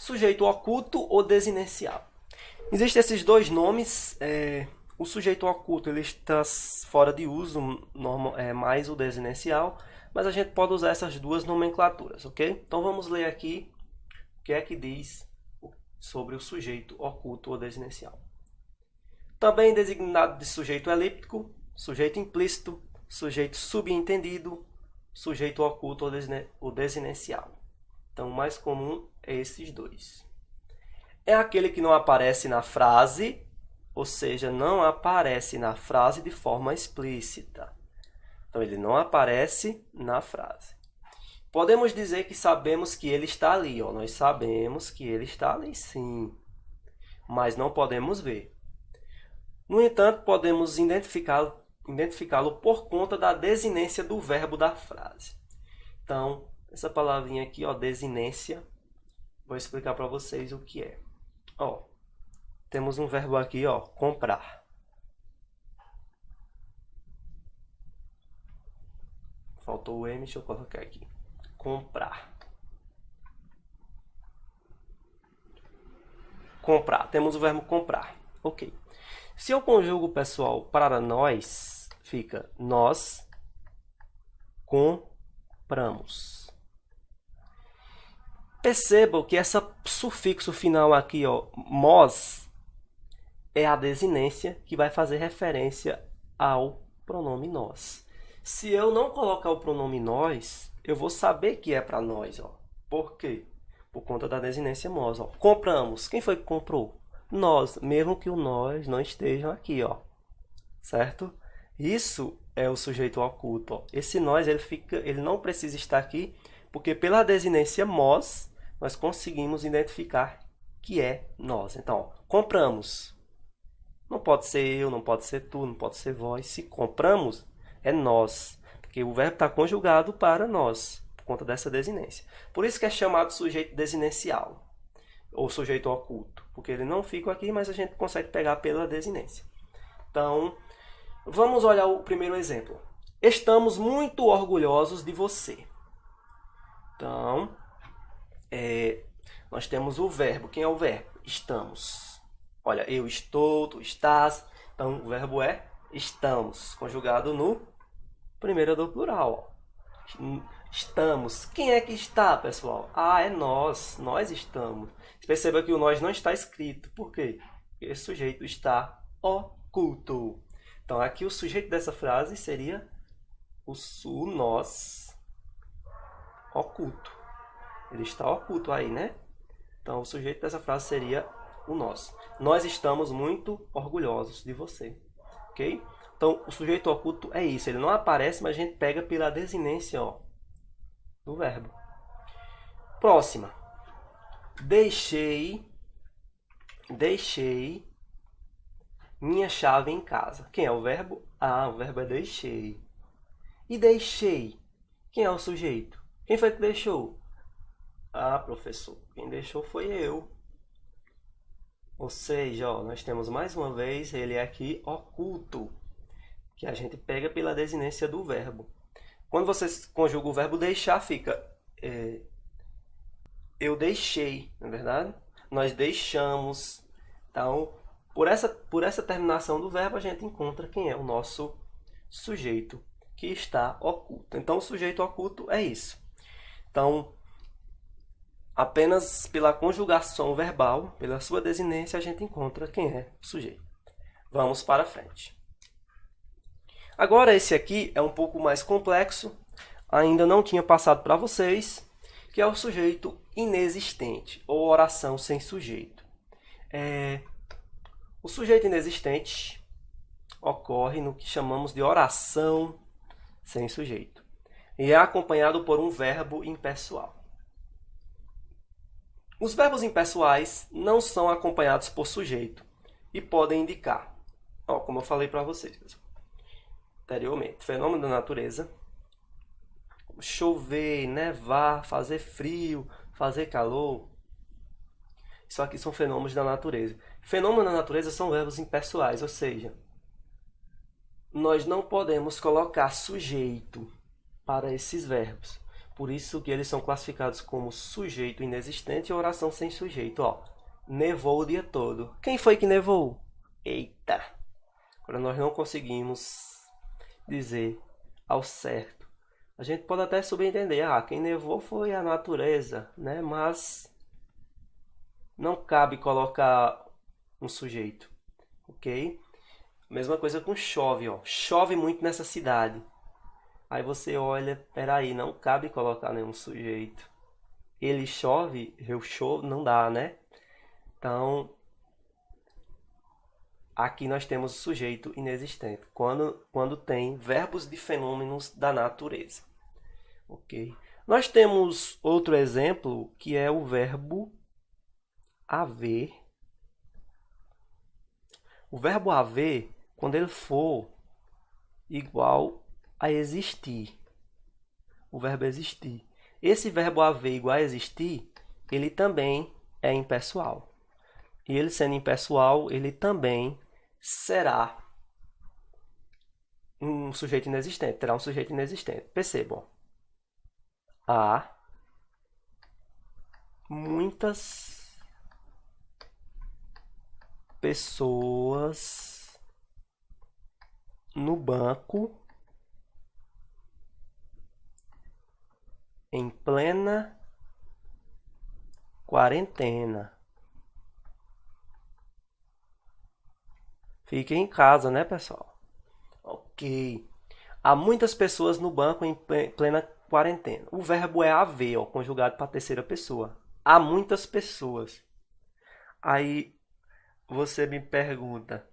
Sujeito oculto ou desinencial. Existem esses dois nomes. O sujeito oculto ele está fora de uso, mais o desinencial, mas a gente pode usar essas duas nomenclaturas, ok? Então vamos ler aqui o que é que diz sobre o sujeito oculto ou desinencial. Também designado de sujeito elíptico, sujeito implícito, sujeito subentendido, sujeito oculto ou desinencial. Então, o mais comum é esses dois. É aquele que não aparece na frase, ou seja, não aparece na frase de forma explícita. Então, ele não aparece na frase. Podemos dizer que sabemos que ele está ali. Nós sabemos que ele está ali, sim. Mas não podemos ver. No entanto, podemos identificá-lo por conta da desinência do verbo da frase. Então, essa palavrinha aqui, desinência, vou explicar para vocês o que é. Temos um verbo aqui, comprar. Faltou o M, deixa eu colocar aqui. Comprar. Comprar. Temos o verbo comprar. Ok. Se eu conjugo, pessoal, para nós, fica nós compramos. Percebam que esse sufixo final aqui, mos, é a desinência que vai fazer referência ao pronome nós. Se eu não colocar o pronome nós, eu vou saber que é para nós. Por quê? Por conta da desinência mos. Compramos. Quem foi que comprou? Nós, mesmo que o nós não estejam aqui. Certo? Isso é o sujeito oculto. Esse nós ele não precisa estar aqui, porque pela desinência mos, nós conseguimos identificar que é nós. Então, compramos. Não pode ser eu, não pode ser tu, não pode ser vós. Se compramos, é nós. Porque o verbo está conjugado para nós, por conta dessa desinência. Por isso que é chamado sujeito desinencial, ou sujeito oculto. Porque ele não fica aqui, mas a gente consegue pegar pela desinência. Então, vamos olhar o primeiro exemplo. Estamos muito orgulhosos de você. Então, nós temos o verbo. Quem é o verbo? Estamos. Olha, eu estou, tu estás. Então, o verbo é estamos, conjugado no primeiro do plural. Estamos. Quem é que está, pessoal? É nós. Nós estamos. Perceba que o nós não está escrito. Por quê? Porque esse sujeito está oculto. Então, aqui o sujeito dessa frase seria o nós oculto. Ele está oculto aí, né? Então, o sujeito dessa frase seria o nós. Nós estamos muito orgulhosos de você. Ok? Então, o sujeito oculto é isso. Ele não aparece, mas a gente pega pela desinência do verbo. Próxima. Deixei minha chave em casa. Quem é o verbo? O verbo é deixei. E deixei. Quem é o sujeito? Quem foi que deixou? Professor, quem deixou foi eu. Ou seja, nós temos mais uma vez ele aqui oculto, que a gente pega pela desinência do verbo. Quando você conjuga o verbo deixar, fica eu deixei, não é verdade? Nós deixamos. Então, por essa terminação do verbo, a gente encontra quem é o nosso sujeito que está oculto. Então, o sujeito oculto é isso. Então, apenas pela conjugação verbal, pela sua desinência, a gente encontra quem é o sujeito. Vamos para frente. Agora, esse aqui é um pouco mais complexo. Ainda não tinha passado para vocês, que é o sujeito inexistente, ou oração sem sujeito. O sujeito inexistente ocorre no que chamamos de oração sem sujeito. E é acompanhado por um verbo impessoal. Os verbos impessoais não são acompanhados por sujeito e podem indicar, como eu falei para vocês anteriormente, fenômeno da natureza, chover, nevar, fazer frio, fazer calor. Isso aqui são fenômenos da natureza. Fenômenos da natureza são verbos impessoais, ou seja, nós não podemos colocar sujeito para esses verbos, Por isso que eles são classificados como sujeito inexistente e oração sem sujeito. Ó, nevou o dia todo. Quem foi que nevou? Eita! Agora nós não conseguimos dizer ao certo. A gente pode até subentender, quem nevou foi a natureza, né? Mas não cabe colocar um sujeito, ok? Mesma coisa com chove, ó. Chove muito nessa cidade. Aí você olha, peraí, não cabe colocar nenhum sujeito. Ele chove, eu chovo, não dá, né? Então, aqui nós temos o sujeito inexistente, quando tem verbos de fenômenos da natureza. Ok? Nós temos outro exemplo, que é o verbo haver. O verbo haver, quando ele for igual a existir, o verbo existir. Esse verbo haver igual a existir, ele também é impessoal. E ele sendo impessoal, ele também será um sujeito inexistente, terá um sujeito inexistente. Percebam. Há muitas pessoas no banco em plena quarentena. Fiquem em casa, né, pessoal? Ok. Há muitas pessoas no banco em plena quarentena. O verbo é haver, ó, conjugado para a terceira pessoa. Há muitas pessoas. Aí você me pergunta,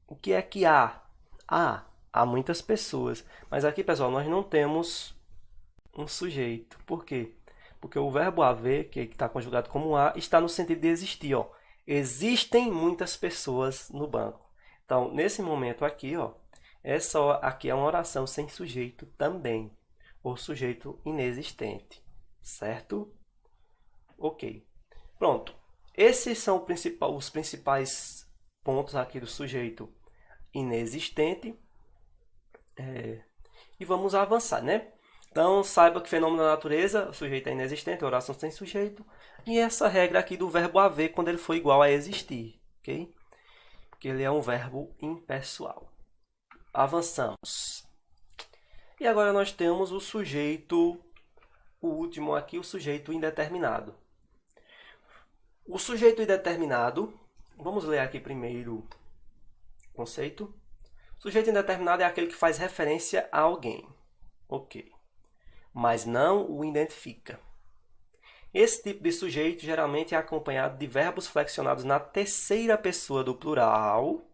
o que é que há? Há muitas pessoas. Mas aqui, pessoal, nós não temos um sujeito. Por quê? Porque o verbo haver, que está conjugado como há, está no sentido de existir. Ó. Existem muitas pessoas no banco. Então, nesse momento aqui, ó, aqui é uma oração sem sujeito também. Ou sujeito inexistente. Certo? Ok. Pronto. Esses são os principais pontos aqui do sujeito inexistente. E vamos avançar, né? Então, saiba que fenômeno da natureza, o sujeito é inexistente, oração sem sujeito. E essa regra aqui do verbo haver, quando ele for igual a existir, ok? Porque ele é um verbo impessoal. Avançamos. E agora nós temos o sujeito, o último aqui, o sujeito indeterminado. O sujeito indeterminado, vamos ler aqui primeiro o conceito. O sujeito indeterminado é aquele que faz referência a alguém. Ok. Mas não o identifica. Esse tipo de sujeito geralmente é acompanhado de verbos flexionados na terceira pessoa do plural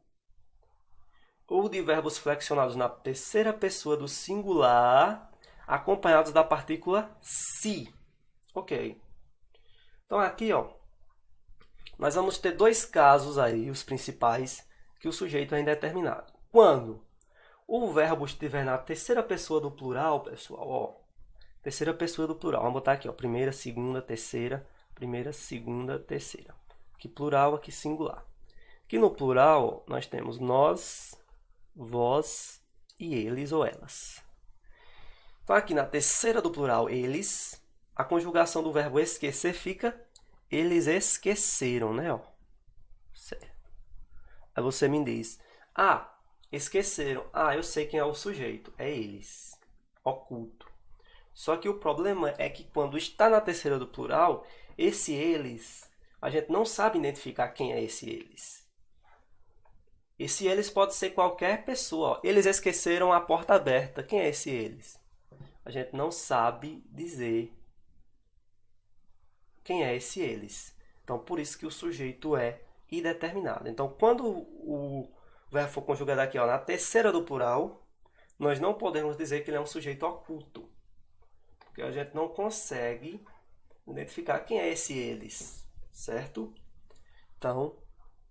ou de verbos flexionados na terceira pessoa do singular, acompanhados da partícula se. Ok. Então aqui, ó, nós vamos ter dois casos aí, os principais, que o sujeito é indeterminado. Quando o verbo estiver na terceira pessoa do plural, pessoal, ó, terceira pessoa do plural. Vamos botar aqui, ó, primeira, segunda, terceira, primeira, segunda, terceira. Aqui plural, aqui singular. Aqui no plural, nós temos nós, vós e eles ou elas. Então, aqui na terceira do plural, eles, a conjugação do verbo esquecer fica eles esqueceram, né? Ó. Certo. Aí você me diz, esqueceram. Eu sei quem é o sujeito. É eles. Oculto. Só que o problema é que quando está na terceira do plural, esse eles, a gente não sabe identificar quem é esse eles. Esse eles pode ser qualquer pessoa. Ó. Eles esqueceram a porta aberta. Quem é esse eles? A gente não sabe dizer quem é esse eles. Então, por isso que o sujeito é indeterminado. Então, quando o verbo for conjugado aqui na terceira do plural, nós não podemos dizer que ele é um sujeito oculto. Porque a gente não consegue identificar quem é esse eles, certo? Então,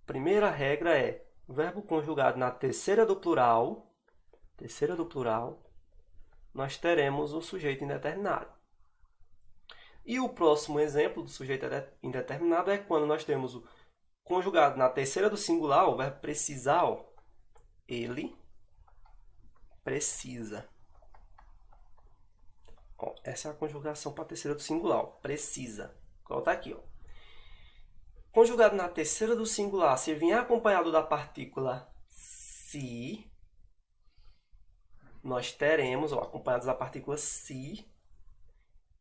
primeira regra é verbo conjugado na terceira do plural, nós teremos um sujeito indeterminado. E o próximo exemplo do sujeito indeterminado é quando nós temos o conjugado na terceira do singular, o verbo precisar, ó, ele precisa. Ó, Essa é a conjugação para a terceira do singular, ó. Precisa. Vou colocar aqui, ó. Conjugado na terceira do singular, se vier acompanhado da partícula se, nós teremos, ó, acompanhados da partícula se,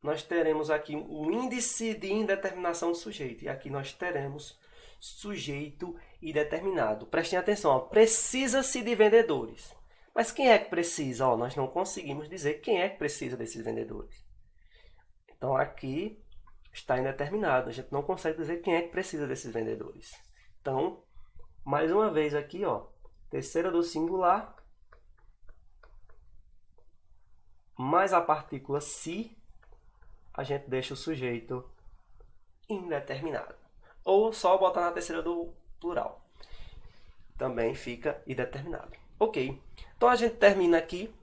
nós teremos aqui o índice de indeterminação do sujeito. E aqui nós teremos sujeito indeterminado. Prestem atenção, ó, precisa-se de vendedores. Mas quem é que precisa? Ó, nós não conseguimos dizer quem é que precisa desses vendedores. Então, aqui está indeterminado. A gente não consegue dizer quem é que precisa desses vendedores. Então, mais uma vez aqui, ó, terceira do singular, mais a partícula se, a gente deixa o sujeito indeterminado. Ou só botar na terceira do plural. Também fica indeterminado. Ok. Então, a gente termina aqui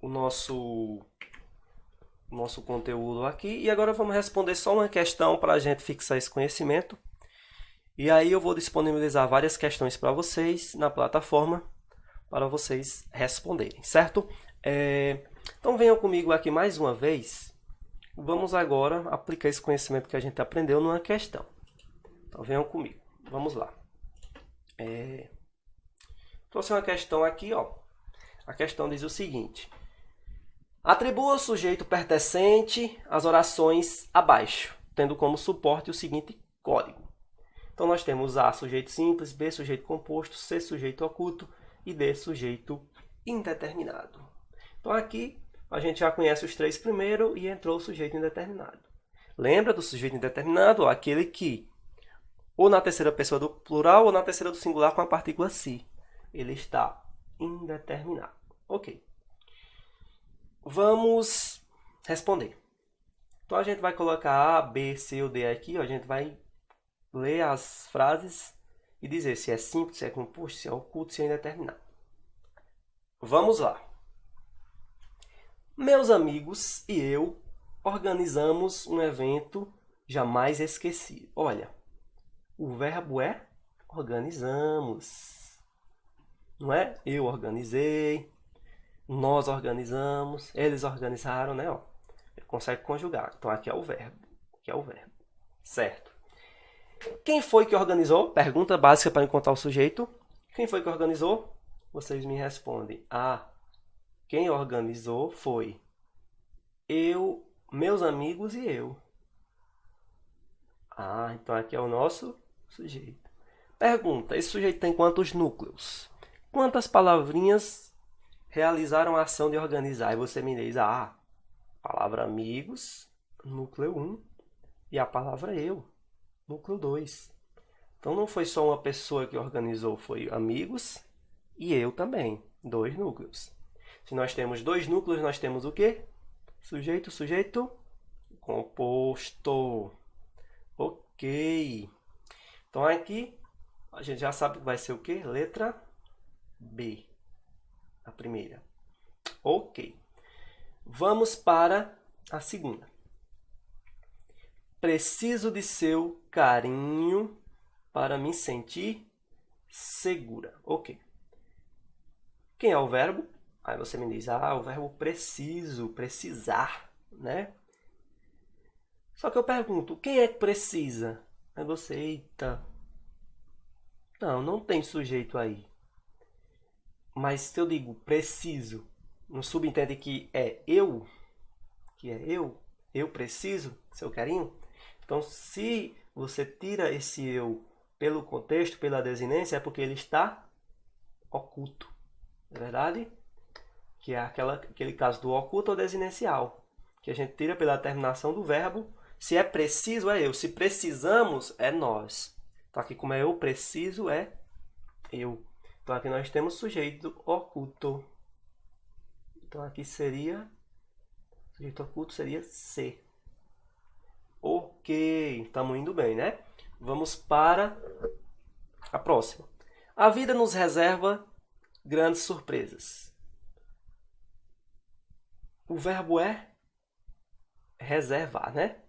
o nosso conteúdo aqui. E agora vamos responder só uma questão para a gente fixar esse conhecimento. E aí eu vou disponibilizar várias questões para vocês na plataforma para vocês responderem, certo? Então venham comigo aqui mais uma vez. Vamos agora aplicar esse conhecimento que a gente aprendeu numa questão. Então venham comigo. Vamos lá. Trouxe uma questão aqui, ó. A questão diz o seguinte: atribua ao sujeito pertencente as orações abaixo, tendo como suporte o seguinte código. Então, nós temos A, sujeito simples, B, sujeito composto, C, sujeito oculto e D, sujeito indeterminado. Então, aqui a gente já conhece os três primeiro e entrou o sujeito indeterminado. Lembra do sujeito indeterminado? Ó, aquele que, ou na terceira pessoa do plural, ou na terceira do singular com a partícula se. Ele está indeterminado. Ok. Vamos responder. Então, a gente vai colocar A, B, C ou D aqui. Ó, a gente vai ler as frases e dizer se é simples, se é composto, se é oculto, se é indeterminado. Vamos lá. Meus amigos e eu organizamos um evento jamais esquecido. Olha, o verbo é organizamos. Não é? Eu organizei, nós organizamos, eles organizaram, né? Ó, ele consegue conjugar. Então, aqui é o verbo. Aqui é o verbo. Certo. Quem foi que organizou? Pergunta básica para encontrar o sujeito. Quem foi que organizou? Vocês me respondem. Ah, quem organizou foi eu, meus amigos e eu. Ah, então aqui é o nosso sujeito. Pergunta, esse sujeito tem quantos núcleos? Quantas palavrinhas realizaram a ação de organizar? E você me diz, a palavra amigos, núcleo 1, e a palavra eu, núcleo 2. Então, não foi só uma pessoa que organizou, foi amigos e eu também, 2 núcleos. Se nós temos 2 núcleos, nós temos o quê? Sujeito, sujeito, composto. Ok. Então, aqui, a gente já sabe que vai ser o quê? Letra B, a primeira. Ok. Vamos para a segunda. Preciso de seu carinho para me sentir segura. Ok. Quem é o verbo? Aí você me diz, o verbo preciso, precisar, né? Só que eu pergunto, quem é que precisa? Aí você, eita. Não tem sujeito aí. Mas se eu digo preciso, não subentende que é eu? Eu preciso, seu carinho? Então, se você tira esse eu pelo contexto, pela desinência, é porque ele está oculto. Não é verdade? Que é aquele caso do oculto ou desinencial, que a gente tira pela terminação do verbo. Se é preciso, é eu. Se precisamos, é nós. Então, aqui como é eu preciso, é eu. Então, aqui nós temos sujeito oculto. Então, aqui seria... sujeito oculto seria C. Ok, estamos indo bem, né? Vamos para a próxima. A vida nos reserva grandes surpresas. O verbo é reservar, né?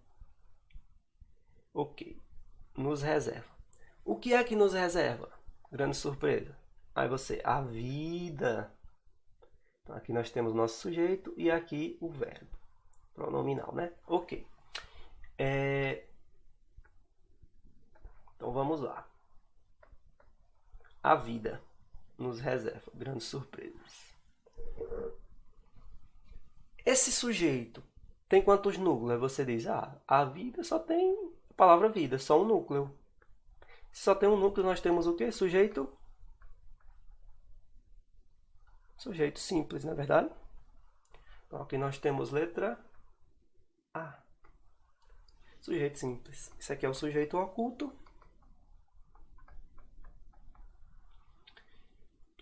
Ok, nos reserva. O que é que nos reserva? Grande surpresa. Aí você, a vida. Então, aqui nós temos nosso sujeito e aqui o verbo. Pronominal, né? Ok. Então vamos lá. A vida nos reserva grandes surpresas. Esse sujeito tem quantos núcleos? Aí você diz, a vida só tem a palavra vida, só um núcleo. Se só tem um núcleo, nós temos o quê? Sujeito simples, não é verdade? Então aqui nós temos letra A. Sujeito simples. Esse aqui é o sujeito oculto.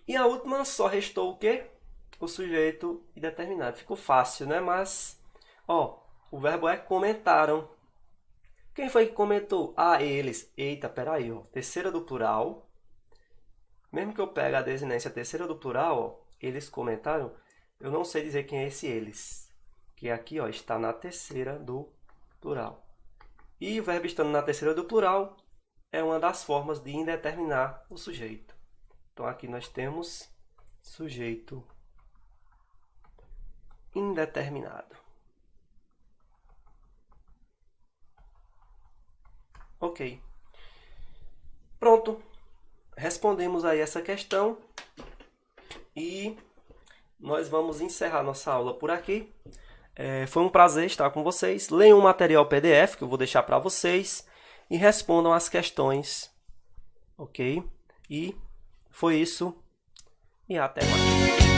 E a última só restou o quê? O sujeito indeterminado. Ficou fácil, né? Mas, o verbo é comentaram. Quem foi que comentou? Eles. Eita, peraí, terceira do plural. Mesmo que eu pegue a desinência terceira do plural, eles comentaram, eu não sei dizer quem é esse eles. Que aqui, está na terceira do plural. E o verbo estando na terceira do plural é uma das formas de indeterminar o sujeito. Então, aqui nós temos sujeito indeterminado. Ok. Pronto. Respondemos aí essa questão. E nós vamos encerrar nossa aula por aqui. Foi um prazer estar com vocês. Leiam o material PDF que eu vou deixar para vocês. E respondam as questões. Ok? E foi isso. E até mais.